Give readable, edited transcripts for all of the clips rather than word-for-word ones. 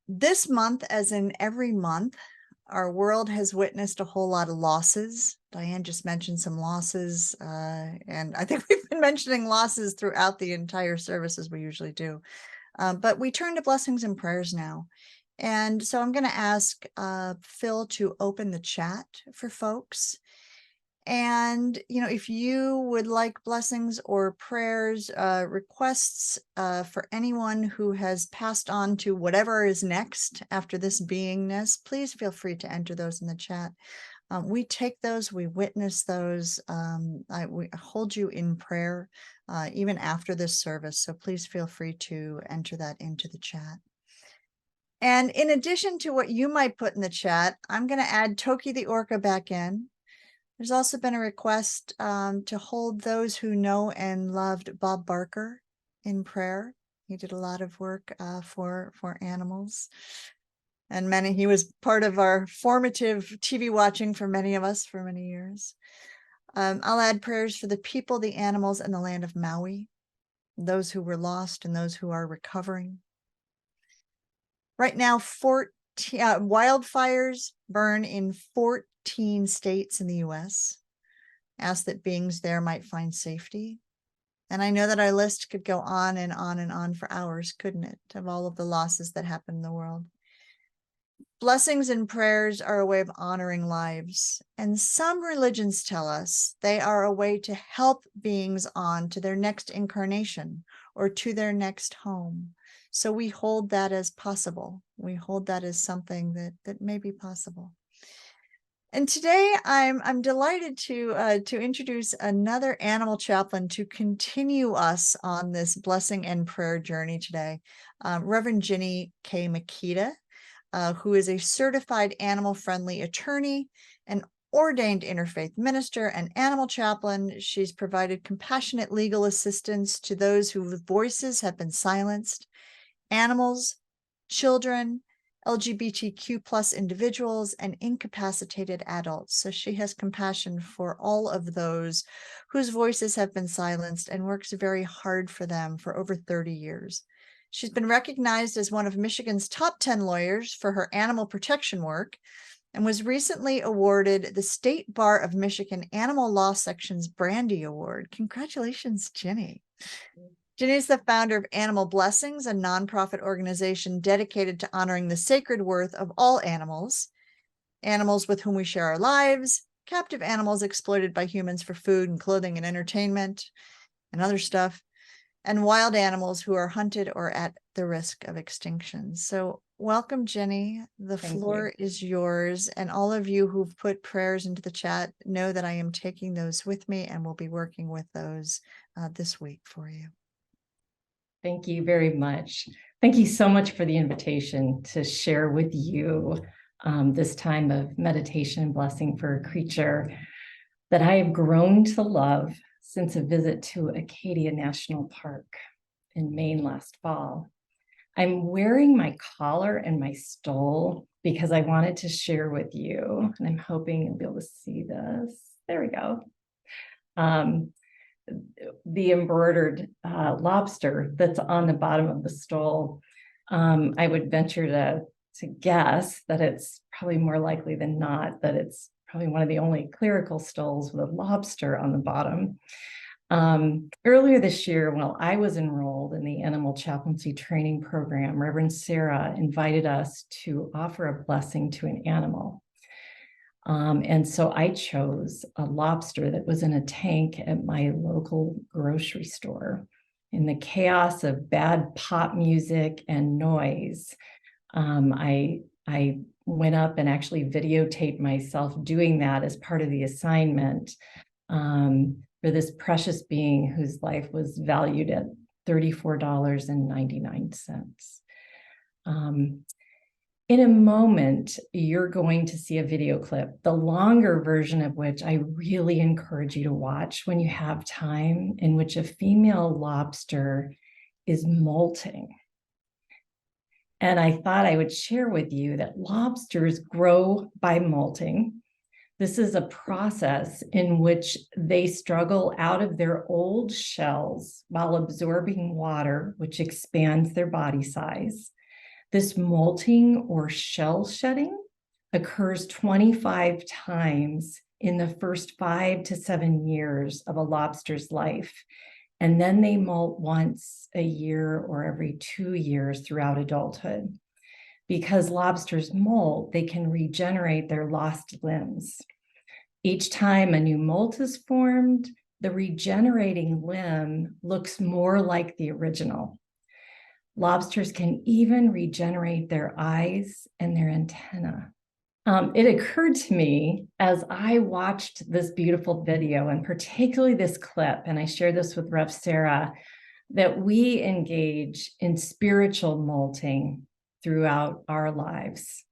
This month, as in every month, our world has witnessed a whole lot of losses. Diane just mentioned some losses, and I think we've been mentioning losses throughout the entire service as we usually do. But we turn to blessings and prayers now. And so I'm going to ask Phil to open the chat for folks. And, if you would like blessings or prayers, requests for anyone who has passed on to whatever is next after this beingness, please feel free to enter those in the chat. We take those, we witness those. We hold you in prayer even after this service. So please feel free to enter that into the chat. And in addition to what you might put in the chat, I'm going to add Toki the Orca back in. There's also been a request to hold those who know and loved Bob Barker in prayer. He did a lot of work for animals. And he was part of our formative TV watching for many of us for many years. I'll add prayers for the people, the animals, and the land of Maui, those who were lost and those who are recovering. Right now, wildfires burn in 14 states in the U.S. Ask that beings there might find safety. And I know that our list could go on and on and on for hours, couldn't it, of all of the losses that happen in the world. Blessings and prayers are a way of honoring lives. And some religions tell us they are a way to help beings on to their next incarnation or to their next home. So we hold that as possible. We hold that as something that may be possible. And today I'm delighted to introduce another animal chaplain to continue us on this blessing and prayer journey today, Reverend Ginny K. Mikita, who is a certified animal-friendly attorney, an ordained interfaith minister, and animal chaplain. She's provided compassionate legal assistance to those whose voices have been silenced, animals, children, LGBTQ plus individuals, and incapacitated adults. So she has compassion for all of those whose voices have been silenced and works very hard for them for over 30 years. She's been recognized as one of Michigan's top 10 lawyers for her animal protection work and was recently awarded the State Bar of Michigan Animal Law Section's Brandi Award. Congratulations, Ginny. Ginny is the founder of Animal Blessings, a nonprofit organization dedicated to honoring the sacred worth of all animals with whom we share our lives, captive animals exploited by humans for food and clothing and entertainment and other stuff, and wild animals who are hunted or at the risk of extinction. So welcome, Ginny. The floor is yours. And all of you who've put prayers into the chat know that I am taking those with me and will be working with those this week for you. Thank you very much. Thank you so much for the invitation to share with you this time of meditation and blessing for a creature that I have grown to love since a visit to Acadia National Park in Maine last fall. I'm wearing my collar and my stole because I wanted to share with you, and I'm hoping you'll be able to see this. There we go. The embroidered lobster that's on the bottom of the stole. I would venture to guess that it's probably more likely than not that it's probably one of the only clerical stoles with a lobster on the bottom. Earlier this year, while I was enrolled in the animal chaplaincy training program, Reverend Sarah invited us to offer a blessing to an animal. And so I chose a lobster that was in a tank at my local grocery store. In the chaos of bad pop music and noise, I went up and actually videotaped myself doing that as part of the assignment for this precious being whose life was valued at $34.99. In a moment, you're going to see a video clip, the longer version of which I really encourage you to watch when you have time, in which a female lobster is molting. And I thought I would share with you that lobsters grow by molting. This is a process in which they struggle out of their old shells while absorbing water, which expands their body size. This molting or shell shedding occurs 25 times in the first 5 to 7 years of a lobster's life. And then they molt once a year or every 2 years throughout adulthood. Because lobsters molt, they can regenerate their lost limbs. Each time a new molt is formed, the regenerating limb looks more like the original. Lobsters can even regenerate their eyes and their antenna. It occurred to me as I watched this beautiful video, and particularly this clip, and I shared this with Rev. Sarah, that we engage in spiritual molting throughout our lives.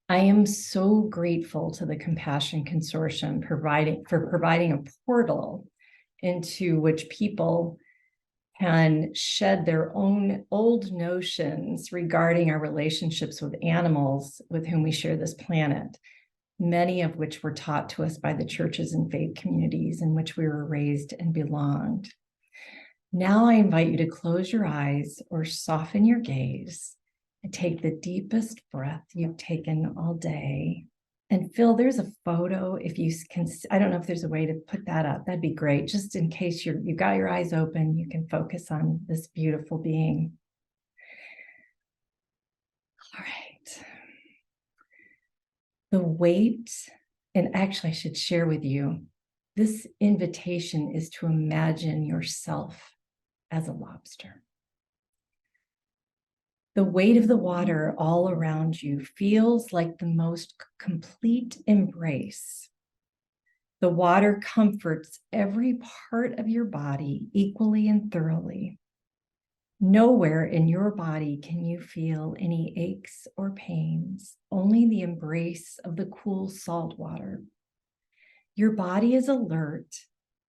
I am so grateful to the Compassion Consortium for providing a portal into which people can shed their own old notions regarding our relationships with animals with whom we share this planet, many of which were taught to us by the churches and faith communities in which we were raised and belonged. Now I invite you to close your eyes or soften your gaze and take the deepest breath you've taken all day. And Phil, there's a photo, if you can, I don't know if there's a way to put that up. That'd be great. Just in case you've got your eyes open, you can focus on this beautiful being. All right. The weight, and actually I should share with you, this invitation is to imagine yourself as a lobster. The weight of the water all around you feels like the most complete embrace. The water comforts every part of your body equally and thoroughly. Nowhere in your body can you feel any aches or pains, only the embrace of the cool salt water. Your body is alert,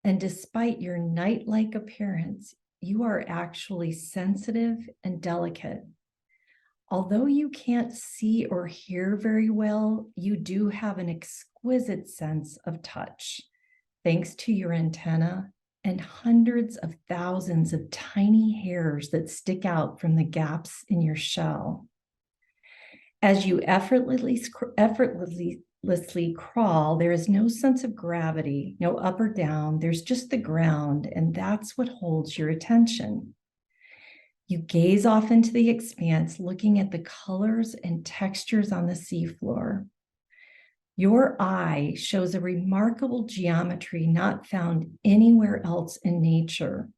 and despite your knight-like appearance, you are actually sensitive and delicate. Although you can't see or hear very well, you do have an exquisite sense of touch, thanks to your antenna and hundreds of thousands of tiny hairs that stick out from the gaps in your shell. As you effortlessly crawl, there is no sense of gravity, no up or down, there's just the ground, and that's what holds your attention. You gaze off into the expanse, looking at the colors and textures on the seafloor. Your eye shows a remarkable geometry not found anywhere else in nature.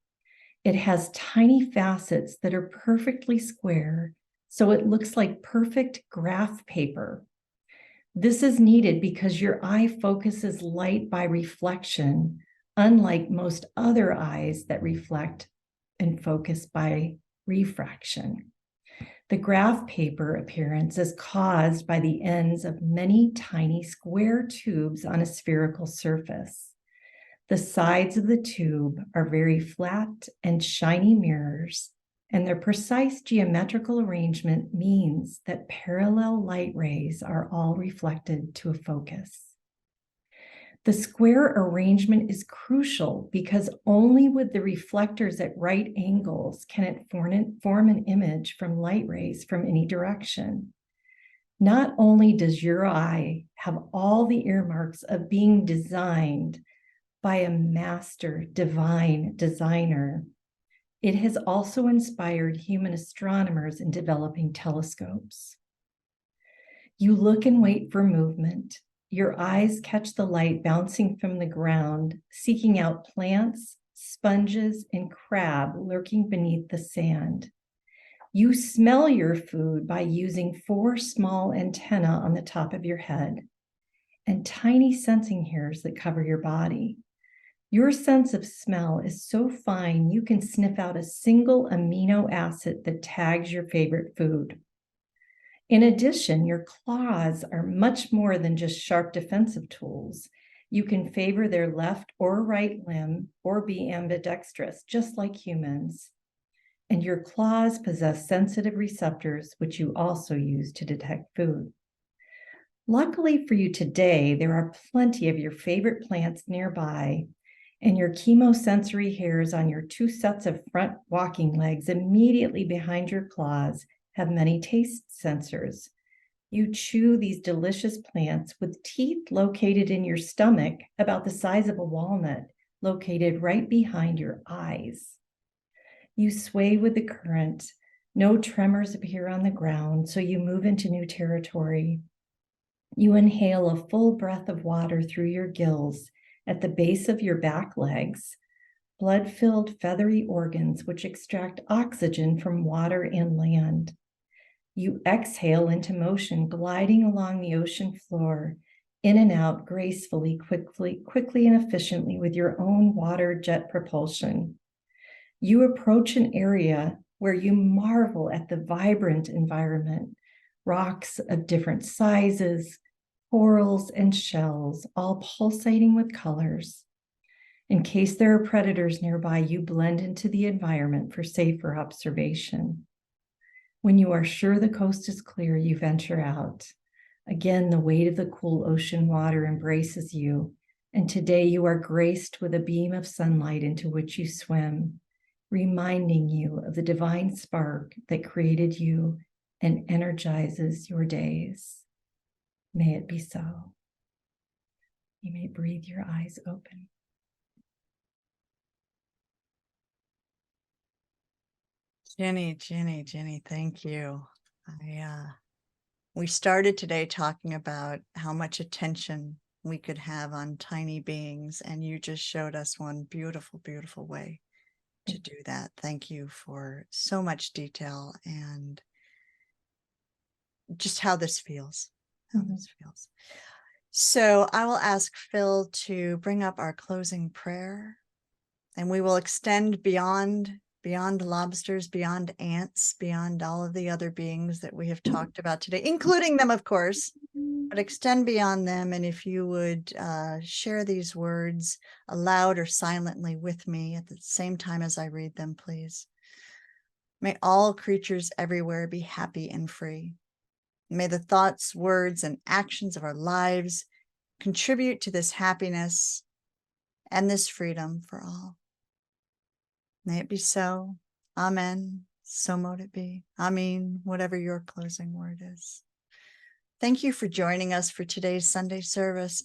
It has tiny facets that are perfectly square, so it looks like perfect graph paper. This is needed because your eye focuses light by reflection, unlike most other eyes that reflect and focus by refraction. The graph paper appearance is caused by the ends of many tiny square tubes on a spherical surface. The sides of the tube are very flat and shiny mirrors, and their precise geometrical arrangement means that parallel light rays are all reflected to a focus. The square arrangement is crucial because only with the reflectors at right angles can it form an image from light rays from any direction. Not only does your eye have all the earmarks of being designed by a master divine designer, it has also inspired human astronomers in developing telescopes. You look and wait for movement. Your eyes catch the light bouncing from the ground, seeking out plants, sponges, and crab lurking beneath the sand. You smell your food by using 4 small antennae on the top of your head and tiny sensing hairs that cover your body. Your sense of smell is so fine you can sniff out a single amino acid that tags your favorite food. In addition, your claws are much more than just sharp defensive tools. You can favor their left or right limb or be ambidextrous, just like humans. And your claws possess sensitive receptors, which you also use to detect food. Luckily for you today, there are plenty of your favorite plants nearby, and your chemosensory hairs on your 2 sets of front walking legs immediately behind your claws have many taste sensors. You chew these delicious plants with teeth located in your stomach about the size of a walnut, located right behind your eyes. You sway with the current. No tremors appear on the ground, so you move into new territory. You inhale a full breath of water through your gills at the base of your back legs, blood-filled feathery organs which extract oxygen from water and land. You exhale into motion, gliding along the ocean floor, in and out gracefully, quickly and efficiently with your own water jet propulsion. You approach an area where you marvel at the vibrant environment, rocks of different sizes, corals and shells, all pulsating with colors. In case there are predators nearby, you blend into the environment for safer observation. When you are sure the coast is clear, you venture out. Again, the weight of the cool ocean water embraces you, and today you are graced with a beam of sunlight into which you swim, reminding you of the divine spark that created you and energizes your days. May it be so. You may breathe your eyes open. Ginny, thank you. We started today talking about how much attention we could have on tiny beings, and you just showed us one beautiful, beautiful way to do that. Thank you for so much detail and just how this feels. So I will ask Phil to bring up our closing prayer, and we will extend beyond lobsters, beyond ants, beyond all of the other beings that we have talked about today, including them, of course, but extend beyond them. And if you would share these words aloud or silently with me at the same time as I read them, please. May all creatures everywhere be happy and free. May the thoughts, words, and actions of our lives contribute to this happiness and this freedom for all. May it be so. Amen. So mote it be. Amen. Whatever your closing word is. Thank you for joining us for today's Sunday service.